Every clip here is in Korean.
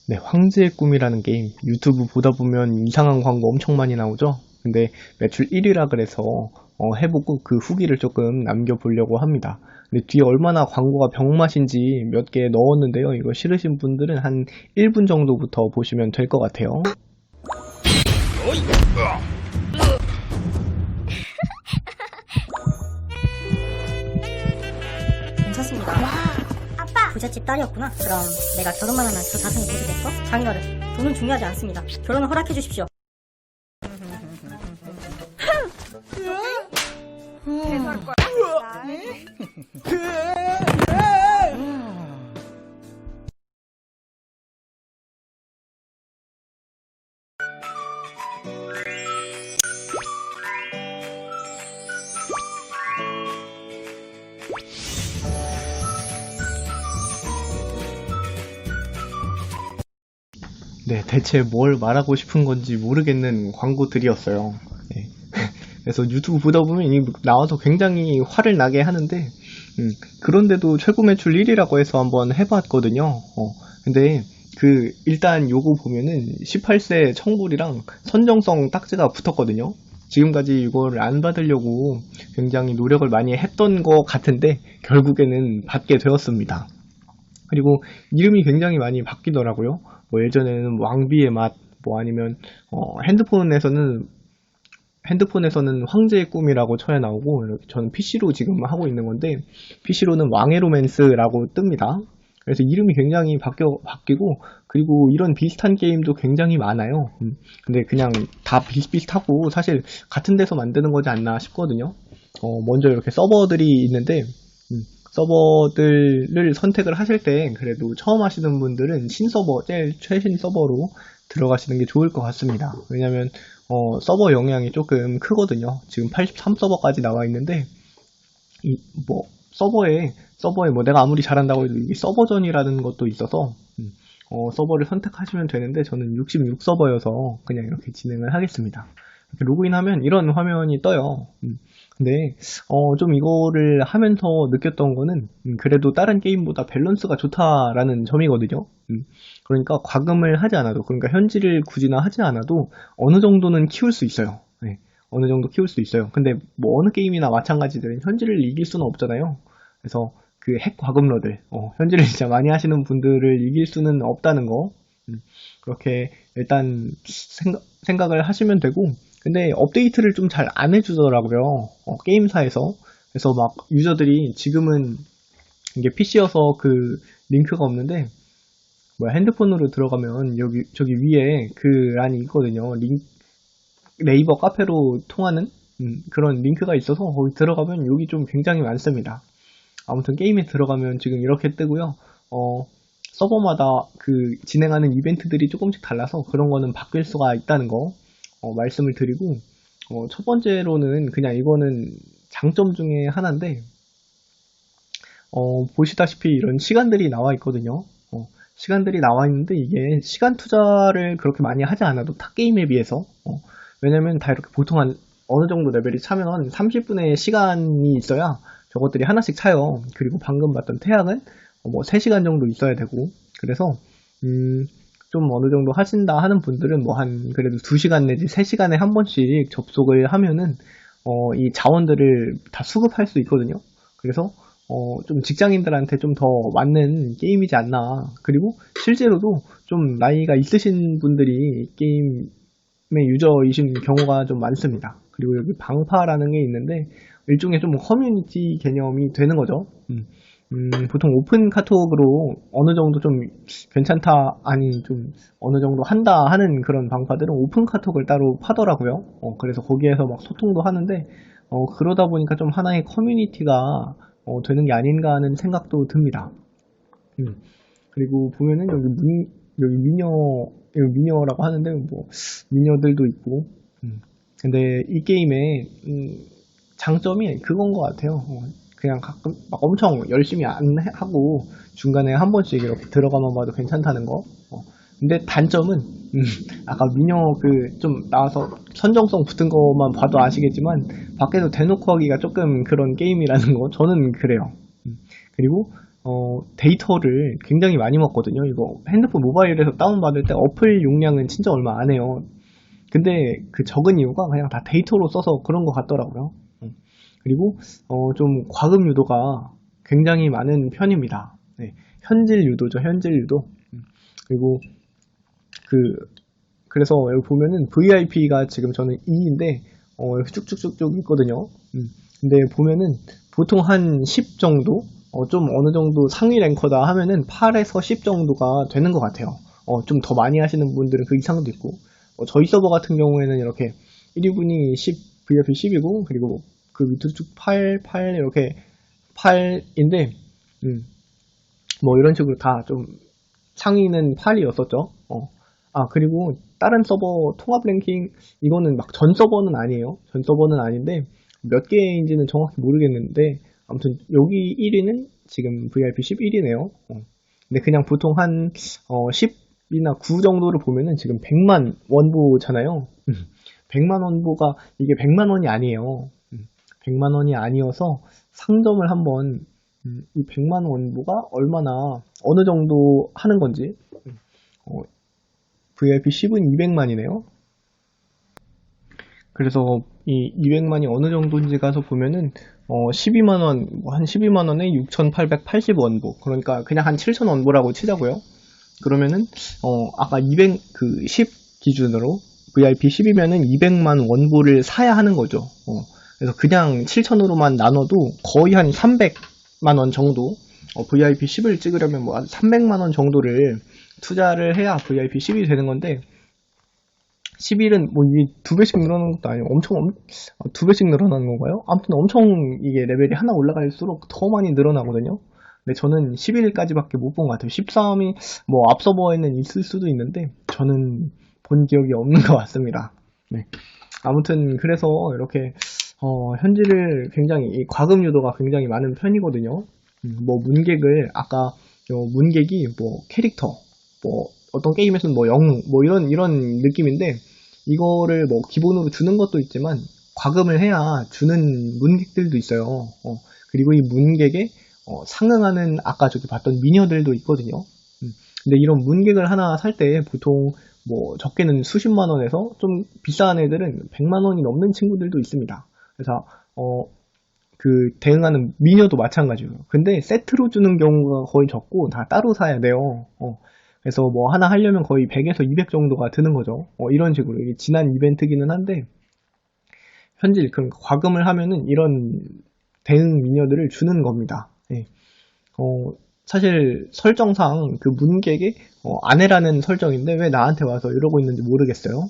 네, 황제의 꿈이라는 게임 유튜브 보다 보면 이상한 광고 엄청 많이 나오죠? 근데 매출 1위라 그래서 해보고 그 후기를 조금 남겨보려고 합니다. 근데 뒤에 얼마나 광고가 병맛인지 몇 개 넣었는데요. 이거 싫으신 분들은 한 1분 정도부터 보시면 될 것 같아요. 괜찮습니다. 아빠! 부잣집 딸이었구나. 그럼 내가 결혼만 하면 저 자손이 되겠어? 장인어른, 돈은 중요하지 않습니다. 결혼을 허락해 주십시오. 네, 대체 뭘 말하고 싶은 건지 모르겠는 광고들이었어요. 네. 그래서 유튜브 보다 보면 이 나와서 굉장히 화를 나게 하는데, 그런데도 최고 매출 1위라고 해서 한번 해봤거든요. 근데 일단 요거 보면은 18세 청불이랑 선정성 딱지가 붙었거든요. 지금까지 이걸 안 받으려고 굉장히 노력을 많이 했던 것 같은데, 결국에는 받게 되었습니다. 그리고 이름이 굉장히 많이 바뀌더라고요. 뭐 예전에는 왕비의 맛, 뭐 아니면 핸드폰에서는 황제의 꿈이라고 쳐야 나오고, 저는 PC로 지금 하고 있는 건데 PC로는 왕의 로맨스라고 뜹니다. 그래서 이름이 굉장히 바뀌고, 그리고 이런 비슷한 게임도 굉장히 많아요. 근데 그냥 다 비슷비슷하고 사실 같은 데서 만드는 거지 않나 싶거든요. 먼저 이렇게 서버들이 있는데, 서버들을 선택을 하실 때 그래도 처음 하시는 분들은 신서버, 제일 최신 서버로 들어가시는 게 좋을 것 같습니다. 왜냐면 서버 영향이 조금 크거든요. 지금 83서버까지 나와 있는데, 뭐 서버에 뭐 내가 아무리 잘한다고 해도 이게 서버전이라는 것도 있어서 서버를 선택하시면 되는데, 저는 66서버여서 그냥 이렇게 진행을 하겠습니다. 이렇게 로그인하면 이런 화면이 떠요. 근데 좀 이거를 하면서 느꼈던 거는, 그래도 다른 게임보다 밸런스가 좋다라는 점이거든요. 그러니까 과금을 하지 않아도, 그러니까 현질을 굳이나 하지 않아도 어느 정도는 키울 수 있어요. 네, 어느 정도 키울 수 있어요. 근데 뭐 어느 게임이나 마찬가지들은 현질을 이길 수는 없잖아요. 그래서 그 핵 과금러들, 현질을 진짜 많이 하시는 분들을 이길 수는 없다는 거, 그렇게 일단 생각을 하시면 되고. 근데 업데이트를 좀 잘 안 해주더라고요. 게임사에서. 그래서 막 유저들이 지금은 이게 PC여서 그 링크가 없는데, 뭐야, 핸드폰으로 들어가면 저기 위에 그 란이 있거든요. 네이버 카페로 통하는 그런 링크가 있어서 거기 들어가면 여기 좀 굉장히 많습니다. 아무튼 게임에 들어가면 지금 이렇게 뜨고요. 서버마다 그 진행하는 이벤트들이 조금씩 달라서 그런 거는 바뀔 수가 있다는 거 말씀을 드리고, 첫 번째로는 그냥 이거는 장점 중에 하나인데, 보시다시피 이런 시간들이 나와 있거든요. 시간들이 나와 있는데, 이게 시간 투자를 그렇게 많이 하지 않아도 타 게임에 비해서, 왜냐면 다 이렇게 보통 한 어느 정도 레벨이 차면 30분의 시간이 있어야 저것들이 하나씩 차요. 그리고 방금 봤던 태양은 뭐 3시간 정도 있어야 되고, 그래서 좀 어느 정도 하신다 하는 분들은 뭐 한 그래도 2시간 내지 3시간에 한 번씩 접속을 하면은 이 자원들을 다 수급할 수 있거든요. 그래서 좀 직장인들한테 좀 더 맞는 게임이지 않나. 그리고 실제로도 좀 나이가 있으신 분들이 게임의 유저이신 경우가 좀 많습니다. 그리고 여기 방파라는 게 있는데, 일종의 좀 커뮤니티 개념이 되는 거죠. 보통 오픈 카톡으로 어느 정도 좀 괜찮다, 아니 좀 어느 정도 한다 하는 그런 방파들은 오픈 카톡을 따로 파더라고요. 그래서 거기에서 막 소통도 하는데, 그러다 보니까 좀 하나의 커뮤니티가 되는 게 아닌가 하는 생각도 듭니다. 그리고 보면은 여기 미녀라고 하는데, 뭐 미녀들도 있고. 근데 이 게임의 장점이 그건 것 같아요. 그냥 가끔 막 엄청 열심히 안 하고 중간에 한 번씩 이렇게 들어가만 봐도 괜찮다는 거. 근데 단점은 아까 미녀 그 좀 나와서 선정성 붙은 것만 봐도 아시겠지만, 밖에서 대놓고 하기가 조금 그런 게임이라는 거, 저는 그래요. 그리고 데이터를 굉장히 많이 먹거든요. 이거 핸드폰 모바일에서 다운받을 때 어플 용량은 진짜 얼마 안 해요. 근데 그 적은 이유가 그냥 다 데이터로 써서 그런 것 같더라고요. 그리고 좀 과금 유도가 굉장히 많은 편입니다. 네, 현질 유도죠, 현질 유도. 그리고 그래서 여기 보면은 VIP가 지금 저는 2인데 이렇게 쭉쭉쭉쭉 있거든요. 근데 보면은 보통 한 10 정도, 좀 어느 정도 상위 랭커다 하면은 8에서 10 정도가 되는 것 같아요. 좀 더 많이 하시는 분들은 그 이상도 있고, 저희 서버 같은 경우에는 이렇게 1위분이 10, VIP 10이고, 그리고 그 밑으로 쭉 8, 8, 이렇게 8인데, 뭐 이런 식으로 다 좀 상위는 8이었었죠. 그리고 다른 서버 통합 랭킹, 이거는 막 전 서버는 아니에요. 전 서버는 아닌데, 몇 개인지는 정확히 모르겠는데, 아무튼 여기 1위는 지금 VIP 11이네요. 근데 그냥 보통 한 10이나 9 정도를 보면은 지금 100만 원보잖아요. 100만 원보가 이게 100만 원이 아니에요. 100만 원이 아니어서 상점을 한번 이 100만 원보가 얼마나 어느 정도 하는 건지 VIP 10은 200만이네요. 그래서 이 200만이 어느 정도인지 가서 보면은 12만원, 한 12만원에 6,880원보. 그러니까 그냥 한 7,000원보라고 치자고요. 그러면은 아까 10 기준으로 VIP 10이면은 200만 원보를 사야 하는 거죠. 그래서 그냥 7,000으로만 나눠도 거의 한 300만 원 정도, VIP 10을 찍으려면 뭐 한 300만 원 정도를 투자를 해야 VIP 10이 되는 건데, 11은 뭐 이게 2배씩 늘어나는 것도 아니고 2배씩 늘어나는 건가요? 아무튼 엄청 이게 레벨이 하나 올라갈수록 더 많이 늘어나거든요. 근데 저는 11까지밖에 못 본 것 같아요. 13이 뭐 앞 서버에는 있을 수도 있는데 저는 본 기억이 없는 것 같습니다. 네. 아무튼 그래서 이렇게 현질을 굉장히 이 과금 유도가 굉장히 많은 편이거든요. 뭐 문객을 아까 문객이 뭐 캐릭터 뭐 어떤 게임에서는 뭐 영웅 뭐 이런 느낌인데, 이거를 뭐 기본으로 주는 것도 있지만 과금을 해야 주는 문객들도 있어요. 그리고 이 문객에 상응하는 아까 저기 봤던 미녀들도 있거든요. 근데 이런 문객을 하나 살 때 보통 뭐 적게는 수십만 원에서 좀 비싼 애들은 100만 원이 넘는 친구들도 있습니다. 그래서 그 대응하는 미녀도 마찬가지예요. 근데 세트로 주는 경우가 거의 적고 다 따로 사야 돼요. 그래서 뭐 하나 하려면 거의 100에서 200 정도가 드는 거죠. 이런 식으로. 이게 지난 이벤트기는 한데, 현질, 그럼 과금을 하면은 이런 대응 미녀들을 주는 겁니다. 예. 사실 설정상 그 문객에 아내라는 설정인데 왜 나한테 와서 이러고 있는지 모르겠어요.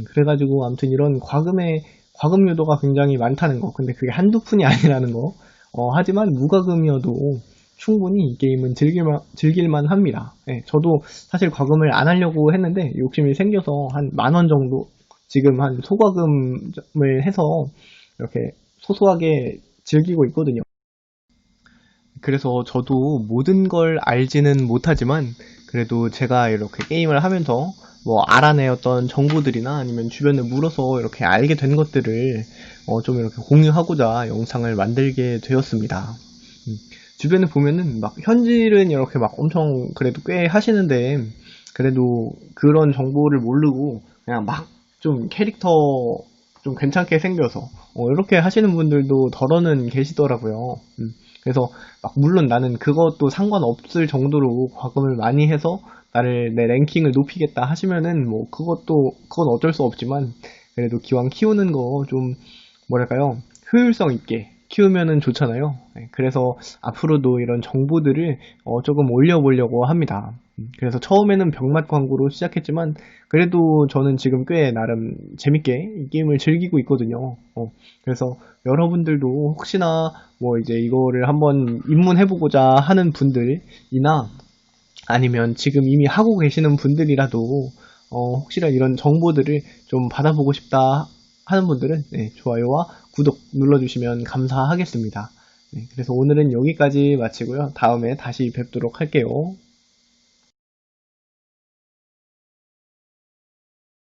그래가지고 아무튼 이런 과금 유도가 굉장히 많다는 거. 근데 그게 한두 푼이 아니라는 거. 하지만 무과금이어도 충분히 이 게임은 즐길만 합니다. 예, 저도 사실 과금을 안 하려고 했는데 욕심이 생겨서 한 10,000원 정도 지금 한 소과금을 해서 이렇게 소소하게 즐기고 있거든요. 그래서 저도 모든 걸 알지는 못하지만 그래도 제가 이렇게 게임을 하면서 뭐 알아내었던 정보들이나 아니면 주변에 물어서 이렇게 알게 된 것들을 좀 이렇게 공유하고자 영상을 만들게 되었습니다. 주변에 보면은 막 현질은 이렇게 막 엄청 그래도 꽤 하시는데, 그래도 그런 정보를 모르고 그냥 막 좀 캐릭터 좀 괜찮게 생겨서 이렇게 하시는 분들도 덜어는 계시더라고요. 그래서 막 물론 나는 그것도 상관없을 정도로 과금을 많이 해서 내 랭킹을 높이겠다 하시면은 뭐 그건 어쩔 수 없지만, 그래도 기왕 키우는 거 좀 뭐랄까요, 효율성 있게 키우면은 좋잖아요. 그래서 앞으로도 이런 정보들을 조금 올려보려고 합니다. 그래서 처음에는 병맛 광고로 시작했지만 그래도 저는 지금 꽤 나름 재밌게 이 게임을 즐기고 있거든요. 그래서 여러분들도 혹시나 뭐 이제 이거를 한번 입문해보고자 하는 분들이나 아니면 지금 이미 하고 계시는 분들이라도 혹시나 이런 정보들을 좀 받아보고 싶다 하는 분들은 좋아요와 구독 눌러주시면 감사하겠습니다. 그래서 오늘은 여기까지 마치고요. 다음에 다시 뵙도록 할게요.